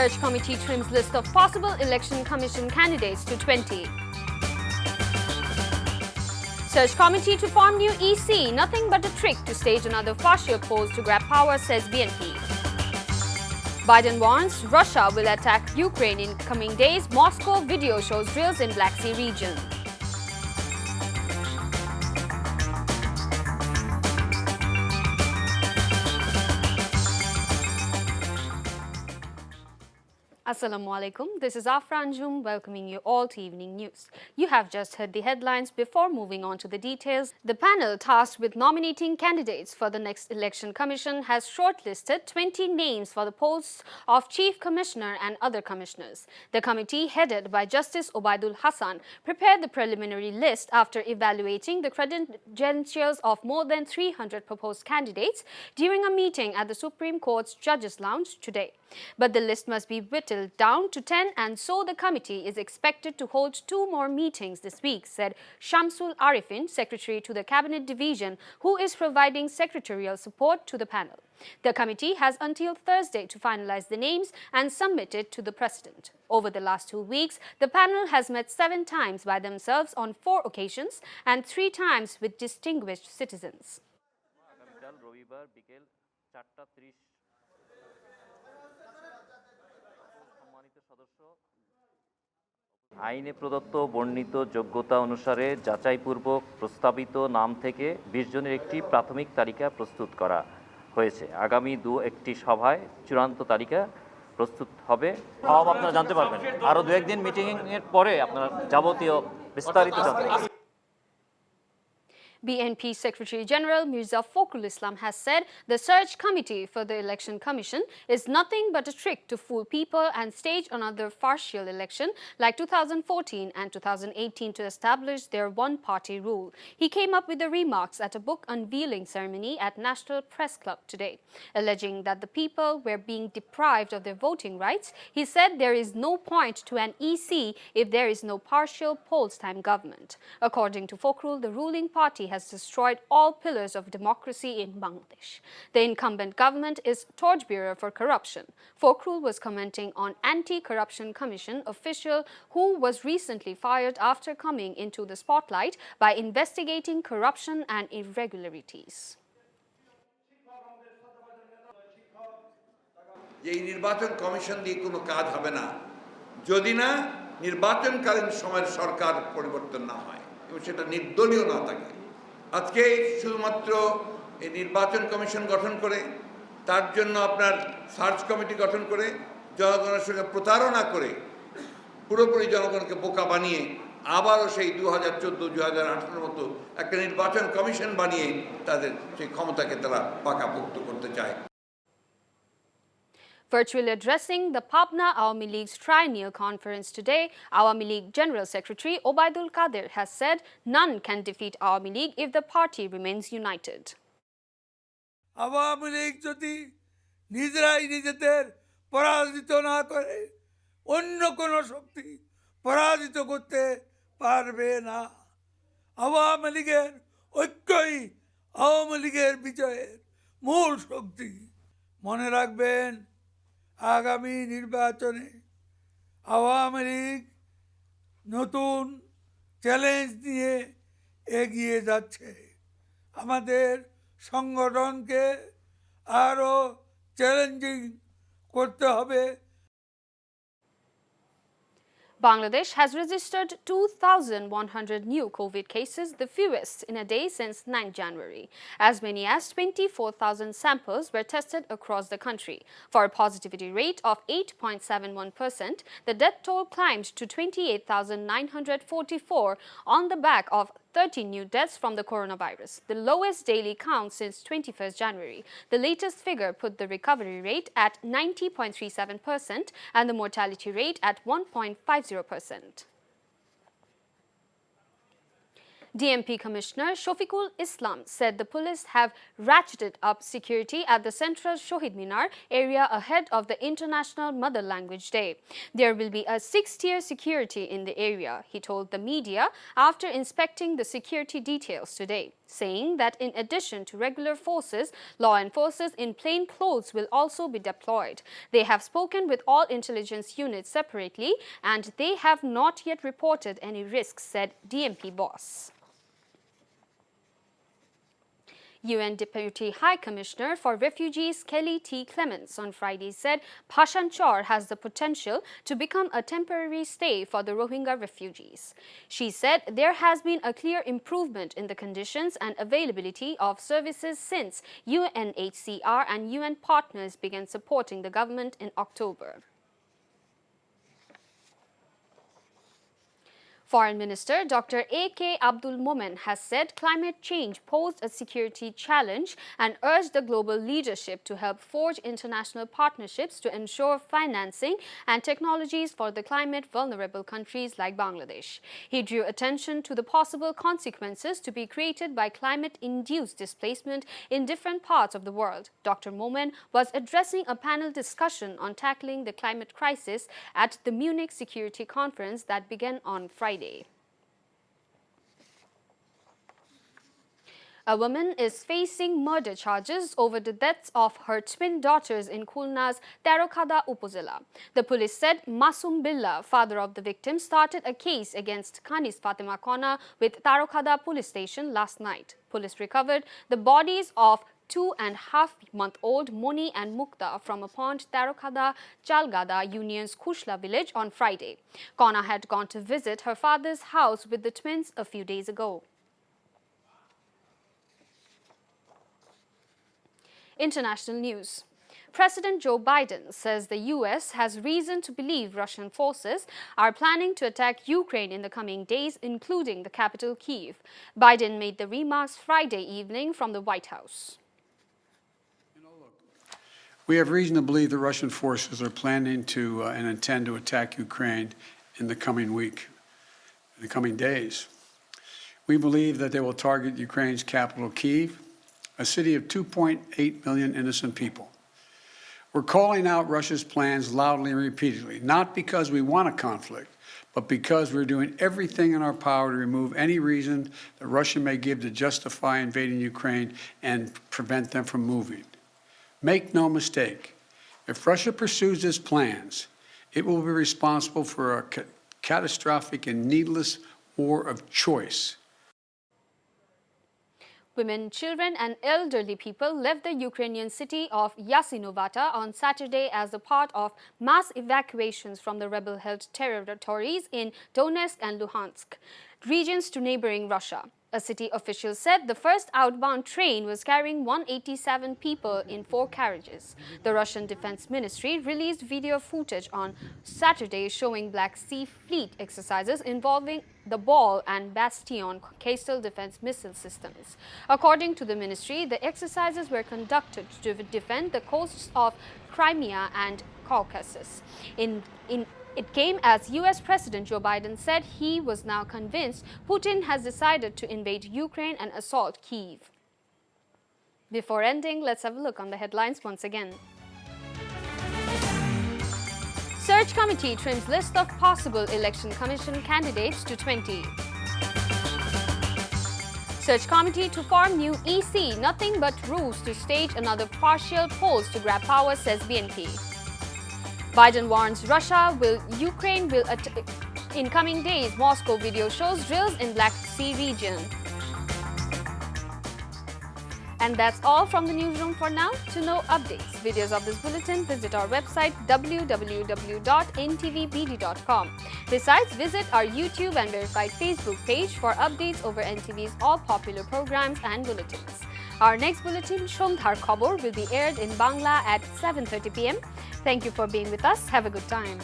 Search committee trims list of possible election commission candidates to 20. Search committee to form new EC, nothing but a trick to stage another partial polls to grab power, says BNP. Biden warns Russia will attack Ukraine in coming days. Moscow video shows drills in Black Sea region. Assalamu alaikum. This is Afra Anjum welcoming you all to Evening News. You have just heard the headlines. Before moving on to the details, the panel tasked with nominating candidates for the next election commission has shortlisted 20 names for the posts of Chief Commissioner and other commissioners. The committee, headed by Justice Obaidul Hassan, prepared the preliminary list after evaluating the credentials of more than 300 proposed candidates during a meeting at the Supreme Court's Judges' Lounge today. But the list must be whittled down to 10, and so the committee is expected to hold 2 more meetings this week, said Shamsul Arifin, Secretary to the Cabinet Division, who is providing secretarial support to the panel. The committee has until Thursday to finalize the names and submit it to the President. Over the last 2 weeks, the panel has met 7 times by themselves on 4 occasions and 3 times with distinguished citizens. আইনে প্রদত্ত বর্ণিত যোগ্যতা অনুসারে যাচাইপূর্বক প্রস্তাবিত নাম থেকে 20 জনের একটি প্রাথমিক তালিকা প্রস্তুত করা হয়েছে। আগামী একটি সভায় চূড়ান্ত তালিকা প্রস্তুত হবে। সব আপনারা জানতে পারবেন। আরো 2-1 দিন মিটিং এর পরে আপনারা যাবতীয় বিস্তারিত জানতে পারবেন। BNP Secretary General Mirza Fakhrul Islam has said the search committee for the Election Commission is nothing but a trick to fool people and stage another partial election like 2014 and 2018 to establish their one-party rule. He came up with the remarks at a book unveiling ceremony at National Press Club today. Alleging that the people were being deprived of their voting rights, he said there is no point to an EC if there is no partial polls-time government. According to Fakhrul, the ruling party has destroyed all pillars of democracy in Bangladesh. The incumbent government is torchbearer for corruption. Fakhrul was commenting on Anti-Corruption Commission official who was recently fired after coming into the spotlight by investigating corruption and irregularities. এই নির্বাচন commission দিয়ে কোনো কাজ হবে না যদি না নির্বাচনকালীন সময়ের সরকার পরিবর্তন না হয় এবং সেটা নির্দলীয় না থাকে। আজকে শুধুমাত্র এই নির্বাচন কমিশন গঠন করে তার জন্য আপনার সার্চ কমিটি গঠন করে জনগণের সঙ্গে প্রতারণা করে পুরোপুরি জনগণকে বোকা বানিয়ে আবারও সেই 2014-2018 মতো একটা নির্বাচন কমিশন বানিয়ে তাদের সেই ক্ষমতাকে তারা পাকাপোক্ত করতে চায়। Virtually addressing the Pabna Awami League's triennial conference today, Awami League General Secretary Obaidul Qadir has said none can defeat Awami League if the party remains united. Awami League jodi নিজেরাই নিজেদের পরাজিত না করে অন্য কোনো শক্তি পরাজিত করতে পারবে না। আওয়ামী লীগের ঐক্যই আওয়ামী লীগের বিজয়ের মূল শক্তি। মনে রাখবেন, আগামী নির্বাচনে আওয়ামী লীগ নতুন চ্যালেঞ্জ নিয়ে এগিয়ে যাচ্ছে। আমাদের সংগঠনকে আরও চ্যালেঞ্জিং করতে হবে। Bangladesh has registered 2,100 new COVID cases, the fewest in a day since 9 January. As many as 24,000 samples were tested across the country. For a positivity rate of 8.71%, the death toll climbed to 28,944 on the back of 30 new deaths from the coronavirus, the lowest daily count since 21st January. The latest figure put the recovery rate at 90.37% and the mortality rate at 1.50%. DMP Commissioner Shofikul Islam said the police have ratcheted up security at the central Shohid Minar area ahead of the International Mother Language Day. There will be a 6-tier security in the area, he told the media after inspecting the security details today, saying that in addition to regular forces, law enforcers in plain clothes will also be deployed. They have spoken with all intelligence units separately and they have not yet reported any risks, said DMP boss. UN Deputy High Commissioner for Refugees Kelly T. Clements on Friday said Bhashanchar has the potential to become a temporary stay for the Rohingya refugees. She said there has been a clear improvement in the conditions and availability of services since UNHCR and UN partners began supporting the government in October. Foreign Minister Dr. A.K. Abdul Momen has said climate change posed a security challenge and urged the global leadership to help forge international partnerships to ensure financing and technologies for the climate vulnerable countries like Bangladesh. He drew attention to the possible consequences to be created by climate-induced displacement in different parts of the world. Dr. Momen was addressing a panel discussion on tackling the climate crisis at the Munich Security Conference that began on Friday. A woman is facing murder charges over the deaths of her twin daughters in Khulna's Tarokhada Upazila. The police said Masum Billah, father of the victim, started a case against Khanis Fatima Kona with Tarokhada police station last night. Police recovered the bodies of 2.5-month-old Moni and Mukta from a pond Tarokhada Chalgada Union's Khushla village on Friday. Kona had gone to visit her father's house with the twins a few days ago. International news. President Joe Biden says the U.S. has reason to believe Russian forces are planning to attack Ukraine in the coming days, including the capital Kyiv. Biden made the remarks Friday evening from the White House. We have reason to believe the Russian forces are planning to and intend to attack Ukraine in the coming week, in the coming days. We believe that they will target Ukraine's capital, Kyiv, a city of 2.8 million innocent people. We're calling out Russia's plans loudly and repeatedly, not because we want a conflict, but because we're doing everything in our power to remove any reason that Russia may give to justify invading Ukraine and prevent them from moving. Make no mistake, if Russia pursues its plans, it will be responsible for a catastrophic and needless war of choice. Women, children and elderly people left the Ukrainian city of Yasinovata on Saturday as a part of mass evacuations from the rebel-held territories in Donetsk and Luhansk, regions to neighboring Russia. A city official said the first outbound train was carrying 187 people in 4 carriages. The Russian Defense Ministry released video footage on Saturday showing Black Sea Fleet exercises involving the Ball and Bastion coastal defense missile systems. According to the ministry, the exercises were conducted to defend the coasts of Crimea and Caucasus. It came as U.S. President Joe Biden said he was now convinced Putin has decided to invade Ukraine and assault Kyiv. Before ending, let's have a look on the headlines once again. Search committee trims list of possible election commission candidates to 20. Search committee to form new EC, nothing but rules to stage another partial polls to grab power, says BNP. Biden warns Ukraine will attack in coming days. Moscow video shows drills in Black Sea region. And that's all from the newsroom for now. To know updates, videos of this bulletin, visit our website www.ntvbd.com. Besides, visit our YouTube and verified Facebook page for updates over NTV's all popular programs and bulletins. Our next bulletin, Shomdhar Khobor, will be aired in Bangla at 7:30 p.m. Thank you for being with us. Have a good time.